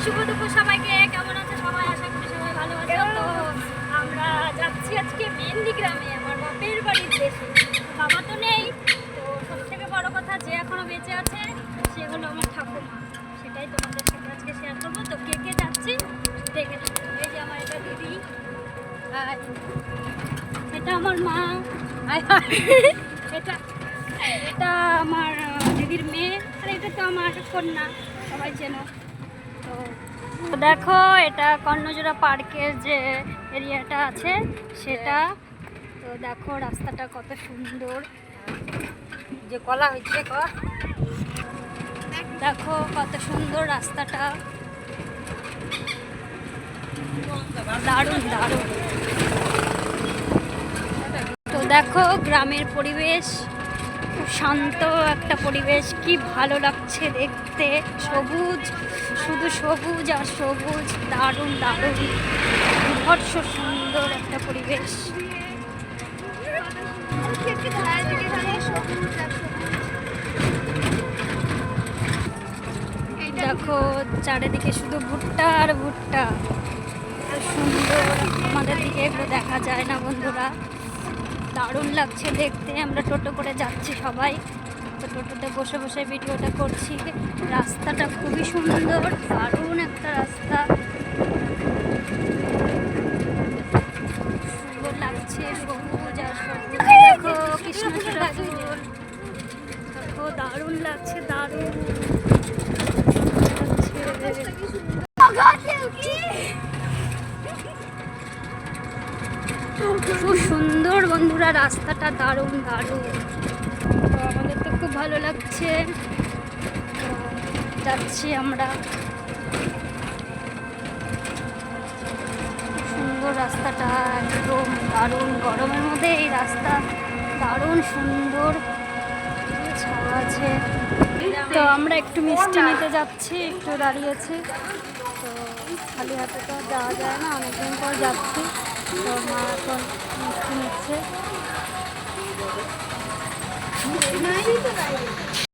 শুভ দুপুর সবাইকে। কেমন আছে সবাই? আশা করি সবাই ভালো আছে। তো আমরা যাচ্ছি আজকে মেহেন্দি গ্রামে, আমার বাপের বাড়ির দেশে। বাবা তো নেই, তো সবথেকে বড় কথা যে এখনো বেঁচে আছে সে হলো আমার ঠাকুমা। সেটাই তোমাদের সাথে আজকে শেয়ার করবো। তো কে কে যাচ্ছি দেখে নেবো। এই যে আমার এটা দিদি, আর এটা আমার মা, এটা এটা আমার দিদির মেয়ে, আর এটা তো আমার কন্যা, সবাই চেনো। তো দেখো এটা কর্ণজোড়া পার্কের যে এরিয়াটা আছে সেটা। তো দেখো রাস্তাটা কত সুন্দর, যে কলা হচ্ছে, দেখো কত সুন্দর রাস্তাটা, দারুণ দারুণ। তো দেখো গ্রামের পরিবেশ, খুব শান্ত একটা পরিবেশ, কি ভালো লাগছে দেখতে। সবুজ, শুধু সবুজ আর সবুজ, দারুণ দারুণ, বিভৎস সুন্দর একটা পরিবেশ। দেখো চারিদিকে শুধু ভুট্টা আর ভুট্টা, সুন্দর। আমাদের দিকে এগুলো দেখা যায় না বন্ধুরা, দারুণ লাগছে দেখতে। আমরা টোটো করে যাচ্ছি সবাই, তো টোটোতে বসে বসে ভিডিওটা করছি। রাস্তাটা খুবই সুন্দর, দারুণ একটা রাস্তা, সুন্দর লাগছে, সবুজ আর সবুজ। দেখো কৃষ্ণচূড়া ফুল, দেখো দারুণ লাগছে, দারুণ খুব সুন্দর বন্ধুরা, রাস্তাটা দারুণ দারুণ। তো আমাদের তো খুব ভালো লাগছে, যাচ্ছি আমরা। সুন্দর রাস্তাটা, একদম দারুণ। গরমের মধ্যে এই রাস্তা দারুণ সুন্দর, ছাওয়া আছে। তো আমরা একটু মিষ্টি নিতে যাচ্ছি, একটু দাঁড়িয়েছি। তো খালি হাতে তো যাওয়া যায় না, অনেকদিন পর যাচ্ছি। তো মা এখন মিষ্টি নিচ্ছে।